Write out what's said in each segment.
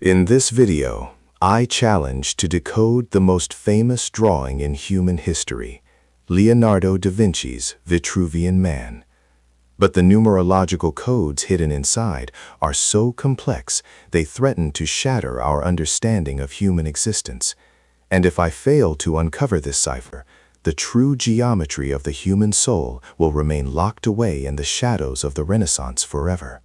In this video, I challenge to decode the most famous drawing in human history, Leonardo da Vinci's Vitruvian Man. But the numerological codes hidden inside are so complex they threaten to shatter our understanding of human existence. And if I fail to uncover this cipher, the true geometry of the human soul will remain locked away in the shadows of the Renaissance forever.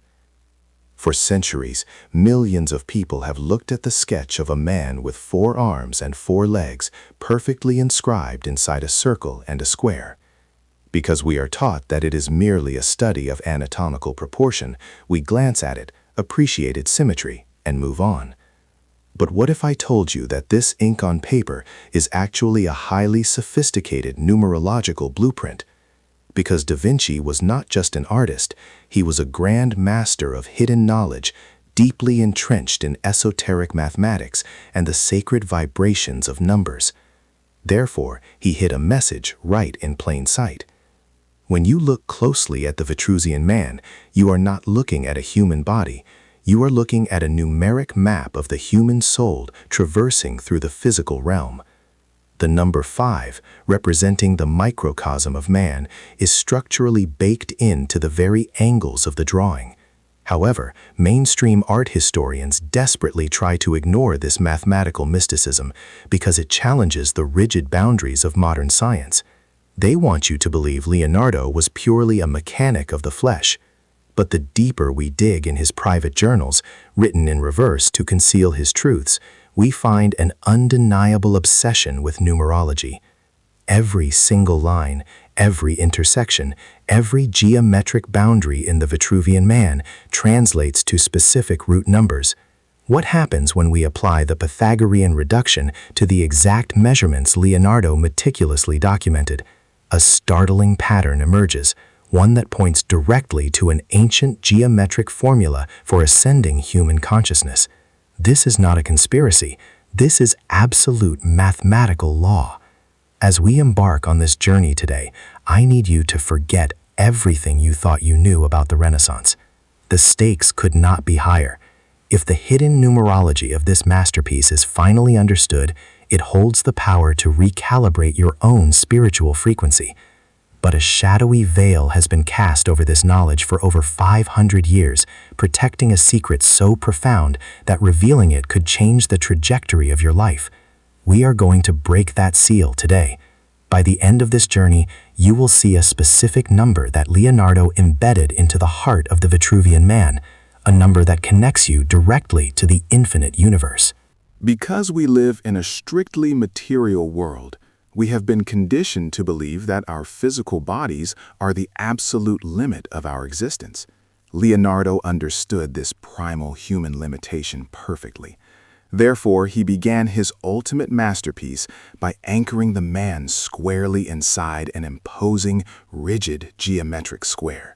For centuries, millions of people have looked at the sketch of a man with 4 arms and 4 legs perfectly inscribed inside a circle and a square. Because we are taught that it is merely a study of anatomical proportion, we glance at it, appreciate its symmetry, and move on. But what if I told you that this ink on paper is actually a highly sophisticated numerological blueprint? Because Da Vinci was not just an artist, he was a grand master of hidden knowledge, deeply entrenched in esoteric mathematics and the sacred vibrations of numbers. Therefore, he hid a message right in plain sight. When you look closely at the Vitruvian Man, you are not looking at a human body. You are looking at a numeric map of the human soul traversing through the physical realm. The number 5, representing the microcosm of man, is structurally baked into the very angles of the drawing. However, mainstream art historians desperately try to ignore this mathematical mysticism because it challenges the rigid boundaries of modern science. They want you to believe Leonardo was purely a mechanic of the flesh. But the deeper we dig in his private journals, written in reverse to conceal his truths, we find an undeniable obsession with numerology. Every single line, every intersection, every geometric boundary in the Vitruvian Man translates to specific root numbers. What happens when we apply the Pythagorean reduction to the exact measurements Leonardo meticulously documented? A startling pattern emerges, one that points directly to an ancient geometric formula for ascending human consciousness. This is not a conspiracy. This is absolute mathematical law. As we embark on this journey today, I need you to forget everything you thought you knew about the Renaissance. The stakes could not be higher. If the hidden numerology of this masterpiece is finally understood, it holds the power to recalibrate your own spiritual frequency. But a shadowy veil has been cast over this knowledge for over 500 years, protecting a secret so profound that revealing it could change the trajectory of your life. We are going to break that seal today. By the end of this journey, you will see a specific number that Leonardo embedded into the heart of the Vitruvian Man, a number that connects you directly to the infinite universe. Because we live in a strictly material world, we have been conditioned to believe that our physical bodies are the absolute limit of our existence. Leonardo understood this primal human limitation perfectly. Therefore, he began his ultimate masterpiece by anchoring the man squarely inside an imposing, rigid geometric square.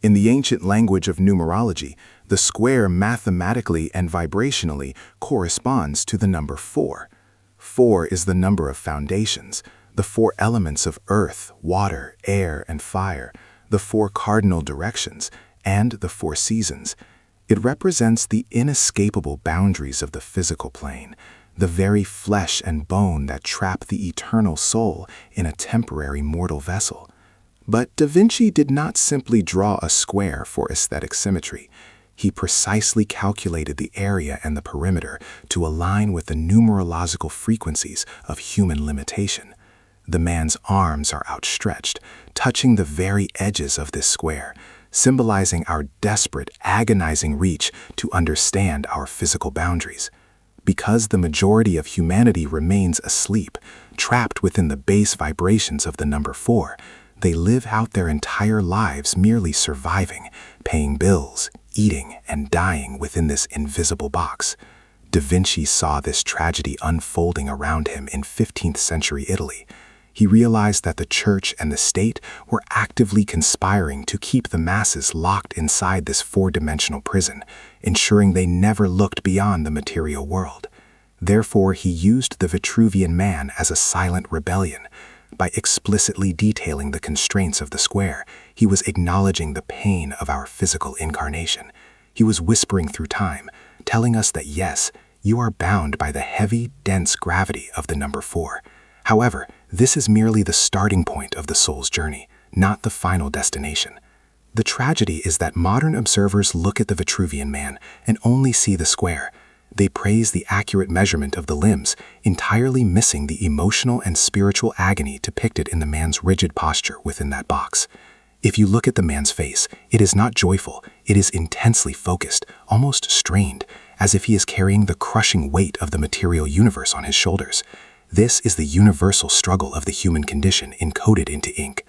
In the ancient language of numerology, the square mathematically and vibrationally corresponds to the number 4. 4 is the number of foundations, the 4 elements of earth, water, air, and fire, the 4 cardinal directions, and the 4 seasons. It represents the inescapable boundaries of the physical plane, the very flesh and bone that trap the eternal soul in a temporary mortal vessel. But Da Vinci did not simply draw a square for aesthetic symmetry. He precisely calculated the area and the perimeter to align with the numerological frequencies of human limitation. The man's arms are outstretched, touching the very edges of this square, symbolizing our desperate, agonizing reach to understand our physical boundaries. Because the majority of humanity remains asleep, trapped within the base vibrations of the number 4, they live out their entire lives merely surviving, paying bills, eating, and dying within this invisible box. Da Vinci saw this tragedy unfolding around him in 15th century Italy. He realized that the church and the state were actively conspiring to keep the masses locked inside this 4-dimensional prison, ensuring they never looked beyond the material world. Therefore, he used the Vitruvian Man as a silent rebellion. By explicitly detailing the constraints of the square, he was acknowledging the pain of our physical incarnation. He was whispering through time, telling us that yes, you are bound by the heavy, dense gravity of the number 4. However, this is merely the starting point of the soul's journey, not the final destination. The tragedy is that modern observers look at the Vitruvian man and only see the square. They praise the accurate measurement of the limbs, entirely missing the emotional and spiritual agony depicted in the man's rigid posture within that box. If you look at the man's face, it is not joyful, it is intensely focused, almost strained, as if he is carrying the crushing weight of the material universe on his shoulders. This is the universal struggle of the human condition encoded into ink.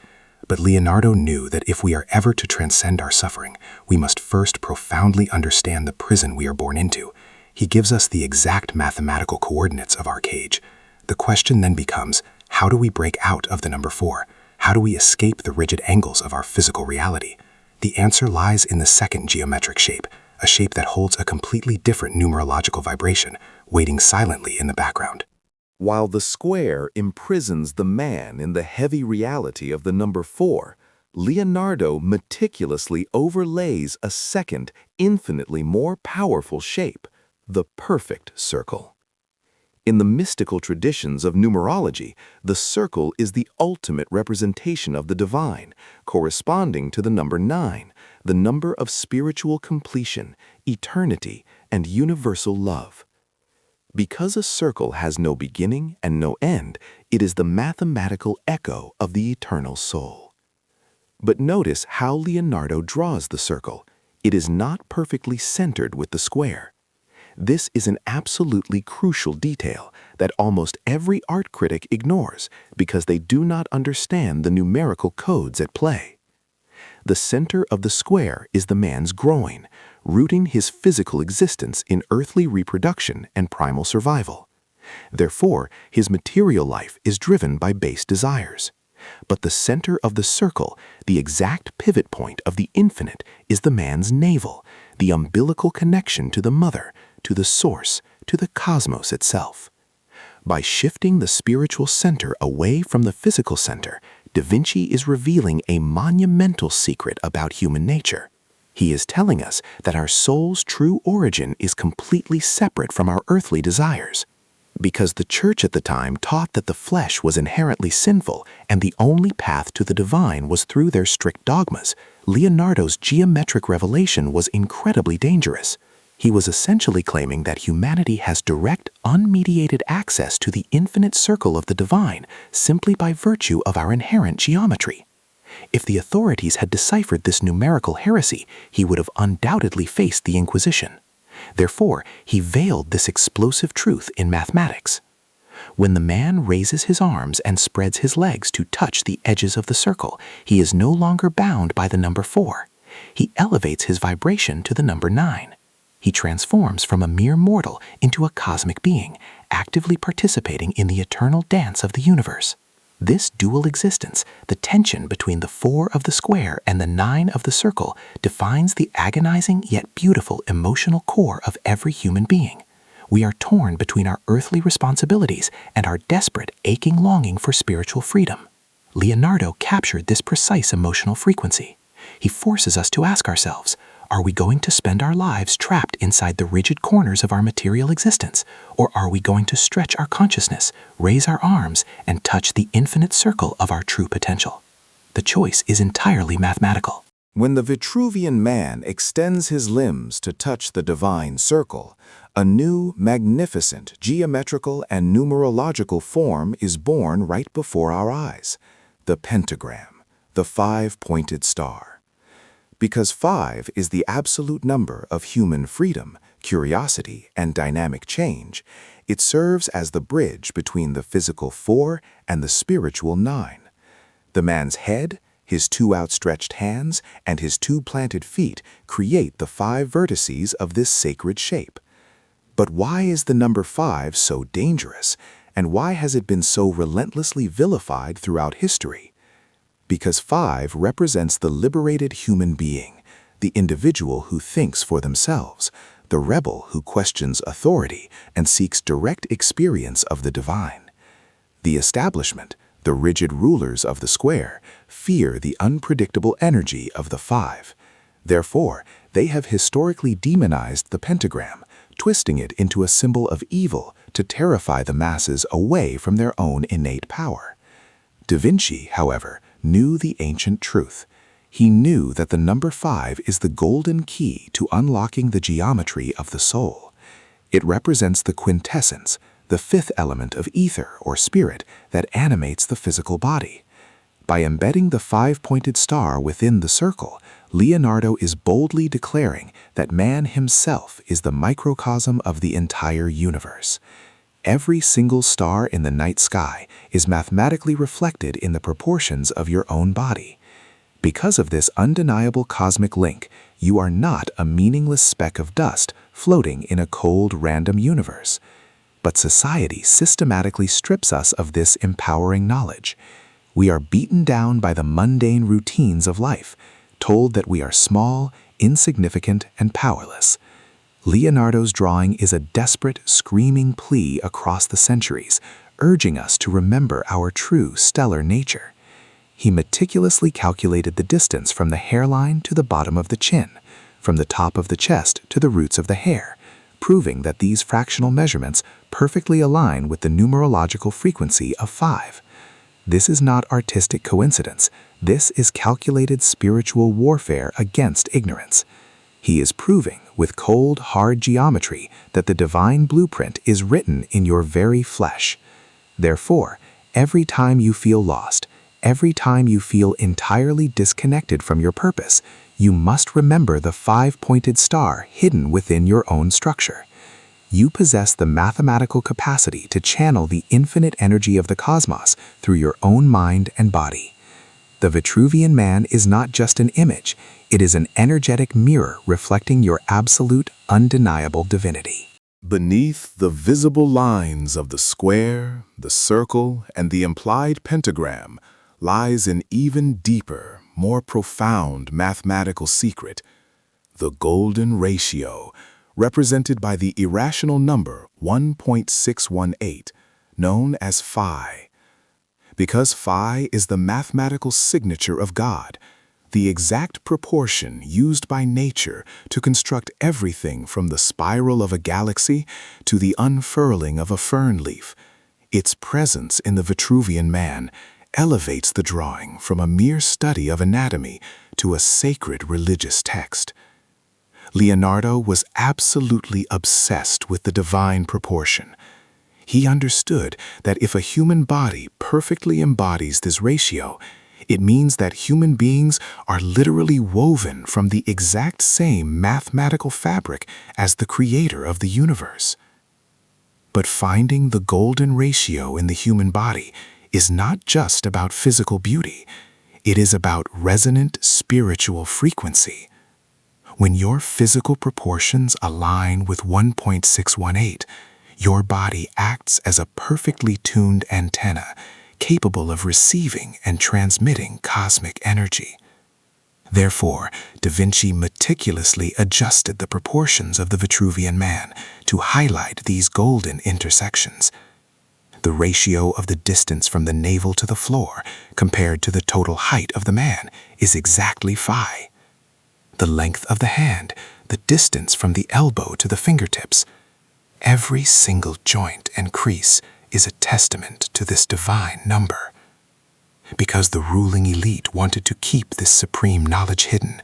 But Leonardo knew that if we are ever to transcend our suffering, we must first profoundly understand the prison we are born into. He gives us the exact mathematical coordinates of our cage. The question then becomes, how do we break out of the number 4? How do we escape the rigid angles of our physical reality? The answer lies in the second geometric shape, a shape that holds a completely different numerological vibration, waiting silently in the background. While the square imprisons the man in the heavy reality of the number 4, Leonardo meticulously overlays a second, infinitely more powerful shape, the perfect circle. In the mystical traditions of numerology, the circle is the ultimate representation of the divine, corresponding to the number 9, the number of spiritual completion, eternity, and universal love. Because a circle has no beginning and no end, it is the mathematical echo of the eternal soul. But notice how Leonardo draws the circle. It is not perfectly centered with the square. This is an absolutely crucial detail that almost every art critic ignores because they do not understand the numerical codes at play. The center of the square is the man's groin, rooting his physical existence in earthly reproduction and primal survival. Therefore, his material life is driven by base desires. But the center of the circle, the exact pivot point of the infinite, is the man's navel, the umbilical connection to the mother, to the source, to the cosmos itself. By shifting the spiritual center away from the physical center, Da Vinci is revealing a monumental secret about human nature. He is telling us that our soul's true origin is completely separate from our earthly desires. Because the church at the time taught that the flesh was inherently sinful and the only path to the divine was through their strict dogmas, Leonardo's geometric revelation was incredibly dangerous. He was essentially claiming that humanity has direct, unmediated access to the infinite circle of the divine simply by virtue of our inherent geometry. If the authorities had deciphered this numerical heresy, he would have undoubtedly faced the Inquisition. Therefore, he veiled this explosive truth in mathematics. When the man raises his arms and spreads his legs to touch the edges of the circle, he is no longer bound by the number 4. He elevates his vibration to the number 9. He transforms from a mere mortal into a cosmic being, actively participating in the eternal dance of the universe. This dual existence, the tension between the 4 of the square and the 9 of the circle, defines the agonizing yet beautiful emotional core of every human being. We are torn between our earthly responsibilities and our desperate, aching longing for spiritual freedom. Leonardo captured this precise emotional frequency. He forces us to ask ourselves, are we going to spend our lives trapped inside the rigid corners of our material existence, or are we going to stretch our consciousness, raise our arms, and touch the infinite circle of our true potential? The choice is entirely mathematical. When the Vitruvian man extends his limbs to touch the divine circle, a new, magnificent geometrical and numerological form is born right before our eyes, the pentagram, the 5-pointed star. Because 5 is the absolute number of human freedom, curiosity, and dynamic change, it serves as the bridge between the physical 4 and the spiritual 9. The man's head, his 2 outstretched hands, and his 2 planted feet create the 5 vertices of this sacred shape. But why is the number 5 so dangerous, and why has it been so relentlessly vilified throughout history? Because 5 represents the liberated human being, the individual who thinks for themselves, the rebel who questions authority and seeks direct experience of the divine. The establishment, the rigid rulers of the square, fear the unpredictable energy of the 5. Therefore, they have historically demonized the pentagram, twisting it into a symbol of evil to terrify the masses away from their own innate power. Da Vinci, however, knew the ancient truth. He knew that the number 5 is the golden key to unlocking the geometry of the soul. It represents the quintessence, the fifth element of ether or spirit that animates the physical body. By embedding the 5-pointed star within the circle, Leonardo is boldly declaring that man himself is the microcosm of the entire universe. Every single star in the night sky is mathematically reflected in the proportions of your own body. Because of this undeniable cosmic link, you are not a meaningless speck of dust floating in a cold, random universe. But society systematically strips us of this empowering knowledge. We are beaten down by the mundane routines of life, told that we are small, insignificant, and powerless. Leonardo's drawing is a desperate, screaming plea across the centuries, urging us to remember our true stellar nature. He meticulously calculated the distance from the hairline to the bottom of the chin, from the top of the chest to the roots of the hair, proving that these fractional measurements perfectly align with the numerological frequency of 5. This is not artistic coincidence. This is calculated spiritual warfare against ignorance. He is proving, with cold, hard geometry, that the divine blueprint is written in your very flesh. Therefore, every time you feel lost, every time you feel entirely disconnected from your purpose, you must remember the 5-pointed star hidden within your own structure. You possess the mathematical capacity to channel the infinite energy of the cosmos through your own mind and body. The Vitruvian man is not just an image, it is an energetic mirror reflecting your absolute, undeniable divinity. Beneath the visible lines of the square, the circle, and the implied pentagram lies an even deeper, more profound mathematical secret: the golden ratio, represented by the irrational number 1.618, known as phi. Because phi is the mathematical signature of God, the exact proportion used by nature to construct everything from the spiral of a galaxy to the unfurling of a fern leaf, its presence in the Vitruvian man elevates the drawing from a mere study of anatomy to a sacred religious text. Leonardo was absolutely obsessed with the divine proportion. He understood that if a human body perfectly embodies this ratio, it means that human beings are literally woven from the exact same mathematical fabric as the creator of the universe. But finding the golden ratio in the human body is not just about physical beauty. It is about resonant spiritual frequency. When your physical proportions align with 1.618, your body acts as a perfectly tuned antenna, capable of receiving and transmitting cosmic energy. Therefore, Da Vinci meticulously adjusted the proportions of the Vitruvian man to highlight these golden intersections. The ratio of the distance from the navel to the floor compared to the total height of the man is exactly phi. The length of the hand, the distance from the elbow to the fingertips. Every single joint and crease is a testament to this divine number. Because the ruling elite wanted to keep this supreme knowledge hidden,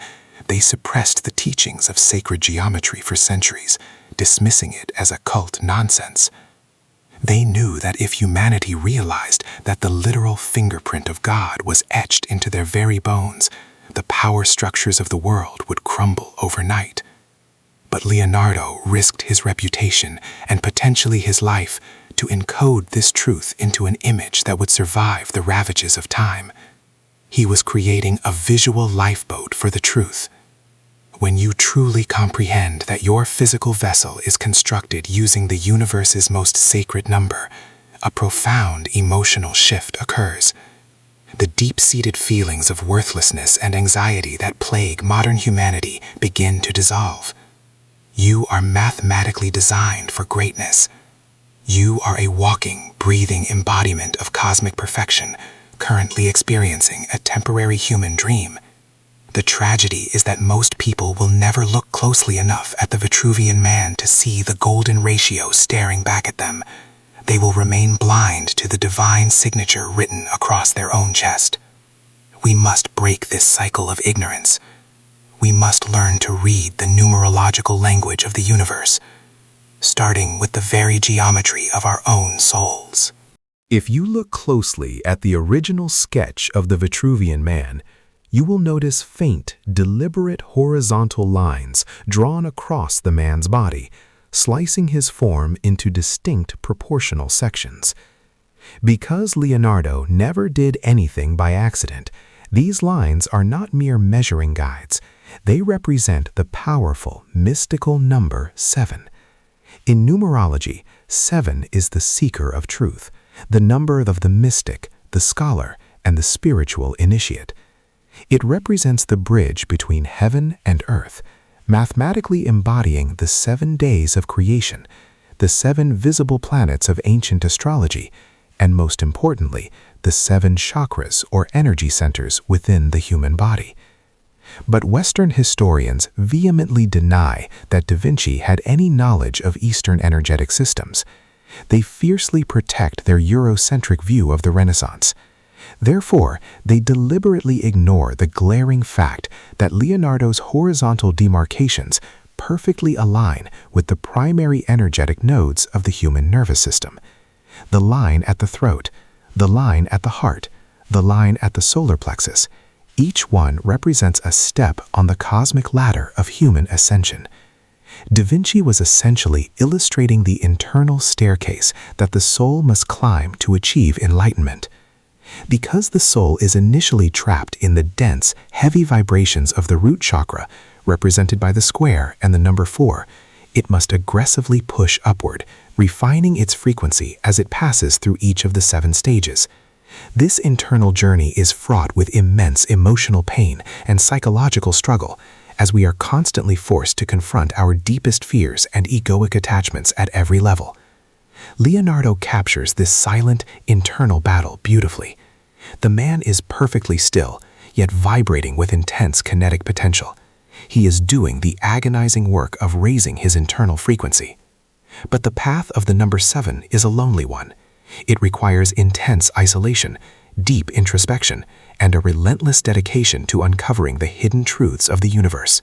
they suppressed the teachings of sacred geometry for centuries, dismissing it as occult nonsense. They knew that if humanity realized that the literal fingerprint of God was etched into their very bones, the power structures of the world would crumble overnight. But Leonardo risked his reputation and potentially his life to encode this truth into an image that would survive the ravages of time. He was creating a visual lifeboat for the truth. When you truly comprehend that your physical vessel is constructed using the universe's most sacred number, a profound emotional shift occurs. The deep-seated feelings of worthlessness and anxiety that plague modern humanity begin to dissolve. You are mathematically designed for greatness. You are a walking, breathing embodiment of cosmic perfection, currently experiencing a temporary human dream. The tragedy is that most people will never look closely enough at the Vitruvian man to see the golden ratio staring back at them. They will remain blind to the divine signature written across their own chest. We must break this cycle of ignorance. We must learn to read the numerological language of the universe, starting with the very geometry of our own souls. If you look closely at the original sketch of the Vitruvian man, you will notice faint, deliberate horizontal lines drawn across the man's body, slicing his form into distinct proportional sections. Because Leonardo never did anything by accident, these lines are not mere measuring guides. They represent the powerful, mystical number 7. In numerology, 7 is the seeker of truth, the number of the mystic, the scholar, and the spiritual initiate. It represents the bridge between heaven and earth, mathematically embodying the 7 days of creation, the 7 visible planets of ancient astrology, and most importantly, the 7 chakras or energy centers within the human body. But Western historians vehemently deny that Da Vinci had any knowledge of Eastern energetic systems. They fiercely protect their Eurocentric view of the Renaissance. Therefore, they deliberately ignore the glaring fact that Leonardo's horizontal demarcations perfectly align with the primary energetic nodes of the human nervous system. The line at the throat, the line at the heart, the line at the solar plexus. Each one represents a step on the cosmic ladder of human ascension. Da Vinci was essentially illustrating the internal staircase that the soul must climb to achieve enlightenment. Because the soul is initially trapped in the dense, heavy vibrations of the root chakra, represented by the square and the number 4, it must aggressively push upward, refining its frequency as it passes through each of the 7 stages. This internal journey is fraught with immense emotional pain and psychological struggle, as we are constantly forced to confront our deepest fears and egoic attachments at every level. Leonardo captures this silent, internal battle beautifully. The man is perfectly still, yet vibrating with intense kinetic potential. He is doing the agonizing work of raising his internal frequency. But the path of the number 7 is a lonely one. It requires intense isolation, deep introspection, and a relentless dedication to uncovering the hidden truths of the universe.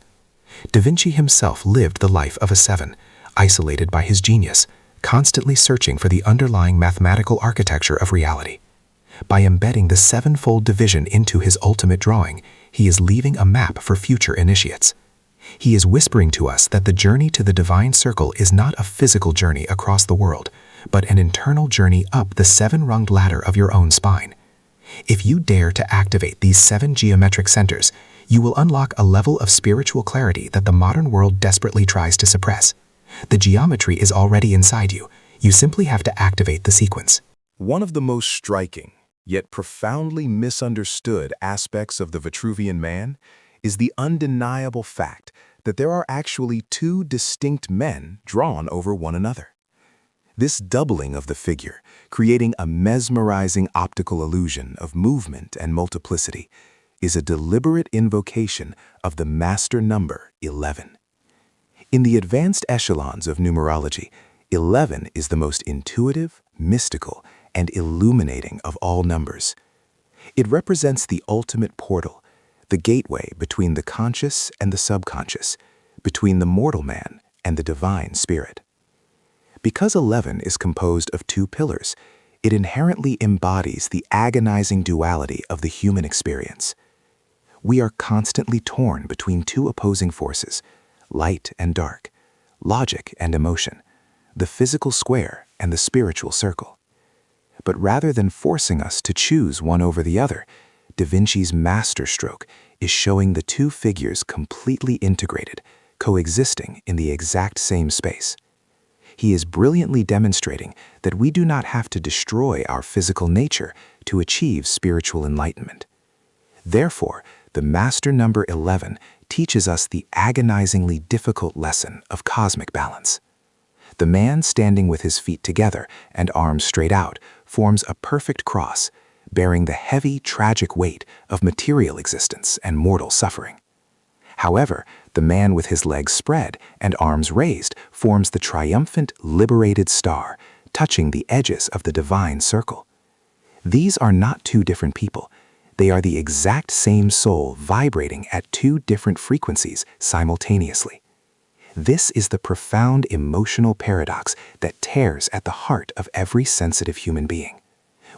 Da Vinci himself lived the life of a 7, isolated by his genius, constantly searching for the underlying mathematical architecture of reality. By embedding the 7-fold division into his ultimate drawing, he is leaving a map for future initiates. He is whispering to us that the journey to the divine circle is not a physical journey across the world, but an internal journey up the 7-runged ladder of your own spine. If you dare to activate these 7 geometric centers, you will unlock a level of spiritual clarity that the modern world desperately tries to suppress. The geometry is already inside you. You simply have to activate the sequence. One of the most striking, yet profoundly misunderstood aspects of the Vitruvian man is the undeniable fact that there are actually 2 distinct men drawn over one another. This doubling of the figure, creating a mesmerizing optical illusion of movement and multiplicity, is a deliberate invocation of the master number 11. In the advanced echelons of numerology, 11 is the most intuitive, mystical, and illuminating of all numbers. It represents the ultimate portal, the gateway between the conscious and the subconscious, between the mortal man and the divine spirit. Because 11 is composed of 2 pillars, it inherently embodies the agonizing duality of the human experience. We are constantly torn between 2 opposing forces, light and dark, logic and emotion, the physical square and the spiritual circle. But rather than forcing us to choose one over the other, Da Vinci's masterstroke is showing the 2 figures completely integrated, coexisting in the exact same space. He is brilliantly demonstrating that we do not have to destroy our physical nature to achieve spiritual enlightenment. Therefore, the master number 11 teaches us the agonizingly difficult lesson of cosmic balance. The man standing with his feet together and arms straight out forms a perfect cross, bearing the heavy, tragic weight of material existence and mortal suffering. However, the man with his legs spread and arms raised forms the triumphant, liberated star, touching the edges of the divine circle. These are not two different people. They are the exact same soul vibrating at two different frequencies simultaneously. This is the profound emotional paradox that tears at the heart of every sensitive human being.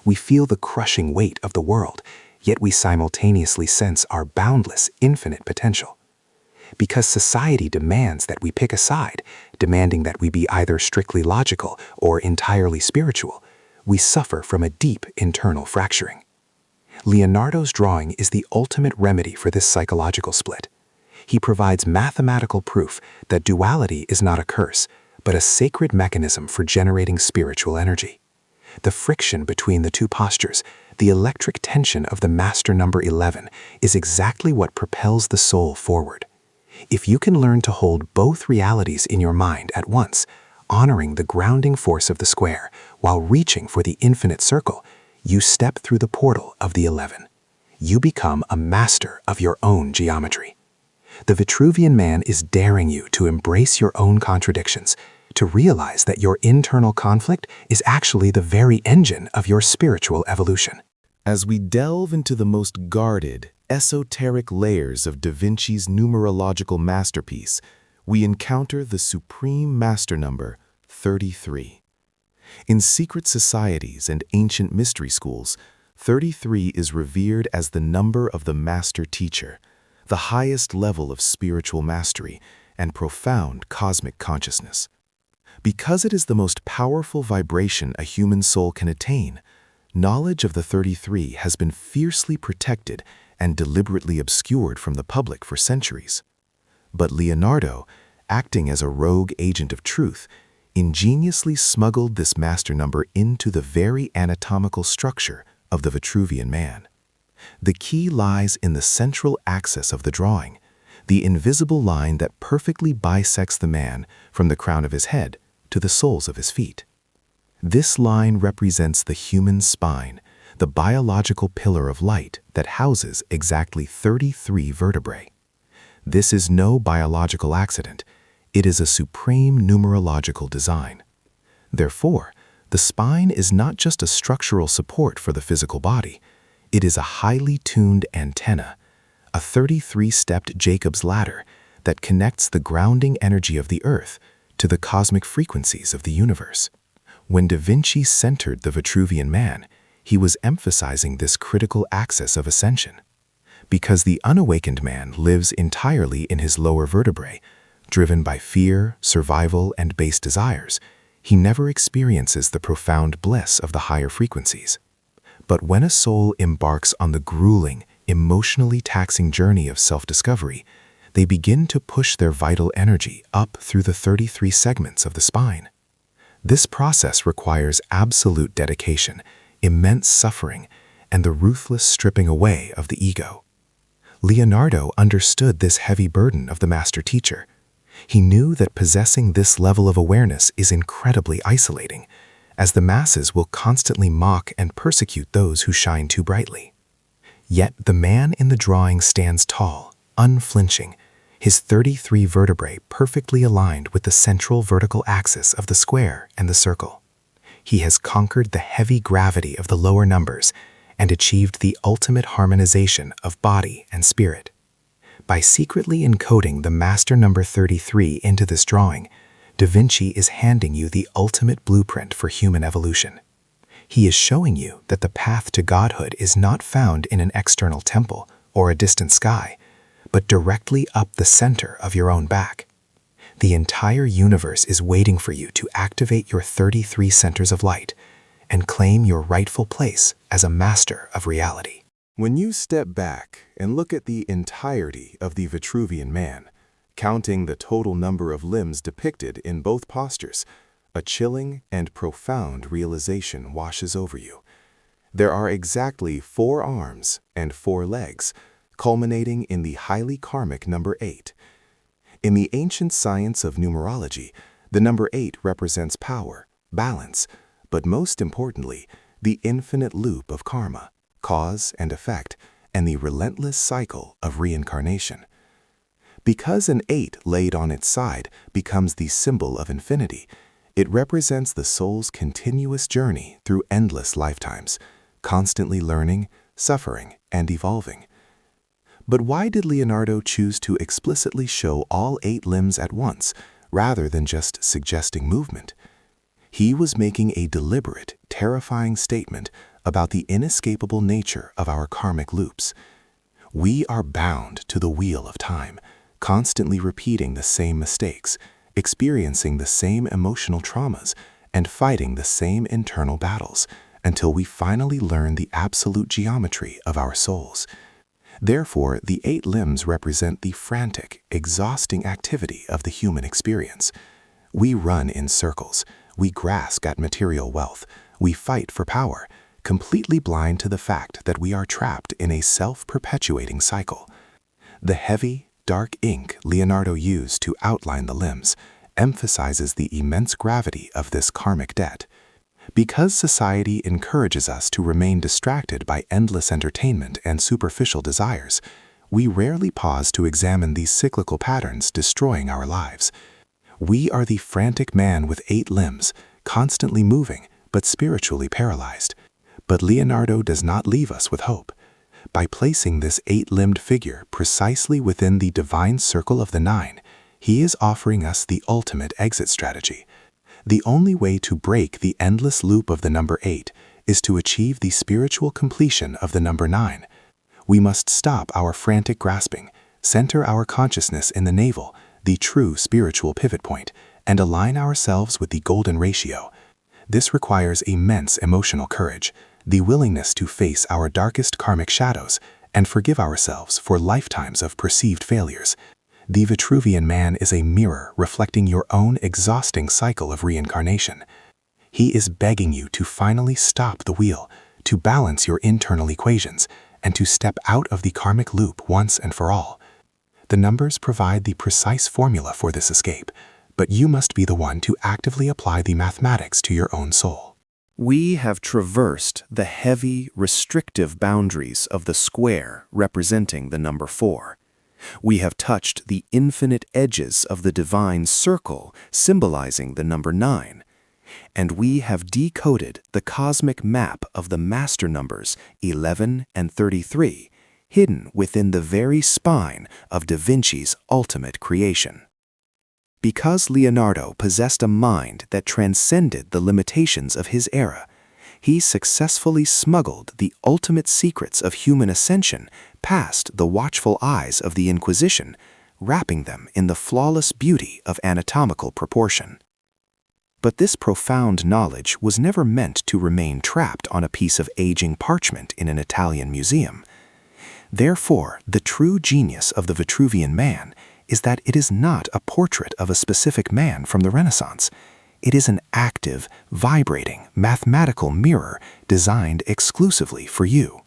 We feel the crushing weight of the world, yet we simultaneously sense our boundless, infinite potential. Because society demands that we pick a side, demanding that we be either strictly logical or entirely spiritual, we suffer from a deep internal fracturing. Leonardo's drawing is the ultimate remedy for this psychological split. He provides mathematical proof that duality is not a curse, but a sacred mechanism for generating spiritual energy. The friction between the two postures, the electric tension of the master number 11, is exactly what propels the soul forward. If you can learn to hold both realities in your mind at once, honoring the grounding force of the square while reaching for the infinite circle, you step through the portal of the 11. You become a master of your own geometry. The Vitruvian man is daring you to embrace your own contradictions, to realize that your internal conflict is actually the very engine of your spiritual evolution. As we delve into the most guarded, esoteric layers of Da Vinci's numerological masterpiece, we encounter the supreme master number, 33. In secret societies and ancient mystery schools, 33 is revered as the number of the master teacher, the highest level of spiritual mastery and profound cosmic consciousness. Because it is the most powerful vibration a human soul can attain, knowledge of the 33 has been fiercely protected and deliberately obscured from the public for centuries. But Leonardo, acting as a rogue agent of truth, ingeniously smuggled this master number into the very anatomical structure of the Vitruvian man. The key lies in the central axis of the drawing, the invisible line that perfectly bisects the man from the crown of his head to the soles of his feet. This line represents the human spine, the biological pillar of light that houses exactly 33 vertebrae. This is no biological accident. It is a supreme numerological design. Therefore, the spine is not just a structural support for the physical body. It is a highly tuned antenna, a 33-stepped Jacob's ladder that connects the grounding energy of the earth to the cosmic frequencies of the universe. When Da Vinci centered the Vitruvian man, he was emphasizing this critical axis of ascension. Because the unawakened man lives entirely in his lower vertebrae, driven by fear, survival, and base desires, he never experiences the profound bliss of the higher frequencies. But when a soul embarks on the grueling, emotionally taxing journey of self-discovery, they begin to push their vital energy up through the 33 segments of the spine. This process requires absolute dedication, immense suffering, and the ruthless stripping away of the ego. Leonardo understood this heavy burden of the master teacher. He knew that possessing this level of awareness is incredibly isolating, as the masses will constantly mock and persecute those who shine too brightly. Yet the man in the drawing stands tall, unflinching, his 33 vertebrae perfectly aligned with the central vertical axis of the square and the circle. He has conquered the heavy gravity of the lower numbers and achieved the ultimate harmonization of body and spirit. By secretly encoding the master number 33 into this drawing, Da Vinci is handing you the ultimate blueprint for human evolution. He is showing you that the path to godhood is not found in an external temple or a distant sky, but directly up the center of your own back. The entire universe is waiting for you to activate your 33 centers of light and claim your rightful place as a master of reality. When you step back and look at the entirety of the Vitruvian man, counting the total number of limbs depicted in both postures, a chilling and profound realization washes over you. There are exactly 4 arms and 4 legs, culminating in the highly karmic number 8. In the ancient science of numerology, the number 8 represents power, balance, but most importantly, the infinite loop of karma, cause and effect, and the relentless cycle of reincarnation. Because an 8 laid on its side becomes the symbol of infinity, it represents the soul's continuous journey through endless lifetimes, constantly learning, suffering, and evolving. But why did Leonardo choose to explicitly show all 8 limbs at once, rather than just suggesting movement? He was making a deliberate, terrifying statement about the inescapable nature of our karmic loops. We are bound to the wheel of time, constantly repeating the same mistakes, experiencing the same emotional traumas, and fighting the same internal battles, until we finally learn the absolute geometry of our souls. Therefore, the 8 limbs represent the frantic, exhausting activity of the human experience. We run in circles, we grasp at material wealth, we fight for power, completely blind to the fact that we are trapped in a self-perpetuating cycle. The heavy, dark ink Leonardo used to outline the limbs emphasizes the immense gravity of this karmic debt. Because society encourages us to remain distracted by endless entertainment and superficial desires, we rarely pause to examine these cyclical patterns destroying our lives. We are the frantic man with 8 limbs, constantly moving, but spiritually paralyzed. But Leonardo does not leave us with hope. By placing this 8-limbed figure precisely within the divine circle of the 9, he is offering us the ultimate exit strategy. The only way to break the endless loop of the number 8 is to achieve the spiritual completion of the number 9. We must stop our frantic grasping, center our consciousness in the navel, the true spiritual pivot point, and align ourselves with the golden ratio. This requires immense emotional courage, the willingness to face our darkest karmic shadows, and forgive ourselves for lifetimes of perceived failures. The Vitruvian man is a mirror reflecting your own exhausting cycle of reincarnation. He is begging you to finally stop the wheel, to balance your internal equations, and to step out of the karmic loop once and for all. The numbers provide the precise formula for this escape, but you must be the one to actively apply the mathematics to your own soul. We have traversed the heavy, restrictive boundaries of the square representing the number 4. We have touched the infinite edges of the divine circle symbolizing the number 9. And we have decoded the cosmic map of the master numbers 11 and 33, hidden within the very spine of Da Vinci's ultimate creation. Because Leonardo possessed a mind that transcended the limitations of his era, he successfully smuggled the ultimate secrets of human ascension past the watchful eyes of the Inquisition, wrapping them in the flawless beauty of anatomical proportion. But this profound knowledge was never meant to remain trapped on a piece of aging parchment in an Italian museum. Therefore, the true genius of the Vitruvian man is that it is not a portrait of a specific man from the Renaissance. It is an active, vibrating, mathematical mirror designed exclusively for you.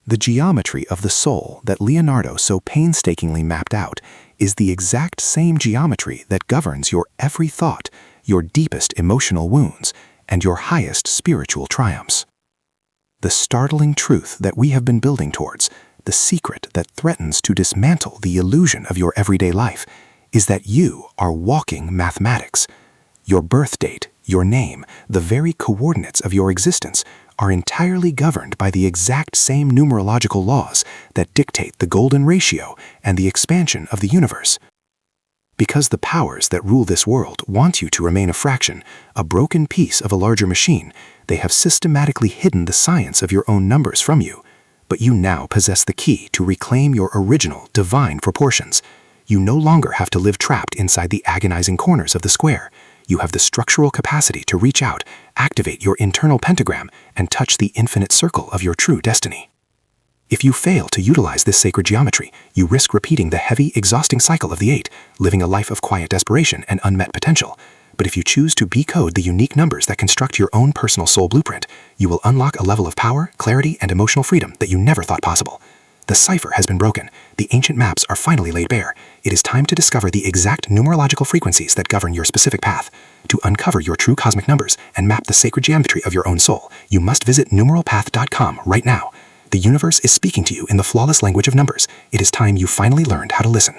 The geometry of the soul that Leonardo so painstakingly mapped out is the exact same geometry that governs your every thought, your deepest emotional wounds, and your highest spiritual triumphs. The startling truth that we have been building towards, the secret that threatens to dismantle the illusion of your everyday life, is that you are walking mathematics. Your birth date, your name, the very coordinates of your existence are entirely governed by the exact same numerological laws that dictate the golden ratio and the expansion of the universe. Because the powers that rule this world want you to remain a fraction, a broken piece of a larger machine, they have systematically hidden the science of your own numbers from you. But you now possess the key to reclaim your original, divine proportions. You no longer have to live trapped inside the agonizing corners of the square. You have the structural capacity to reach out, activate your internal pentagram, and touch the infinite circle of your true destiny. If you fail to utilize this sacred geometry, you risk repeating the heavy, exhausting cycle of the 8, living a life of quiet desperation and unmet potential. But if you choose to decode the unique numbers that construct your own personal soul blueprint, you will unlock a level of power, clarity, and emotional freedom that you never thought possible. The cipher has been broken. The ancient maps are finally laid bare. It is time to discover the exact numerological frequencies that govern your specific path. To uncover your true cosmic numbers and map the sacred geometry of your own soul, you must visit numeralpath.com right now. The universe is speaking to you in the flawless language of numbers. It is time you finally learned how to listen.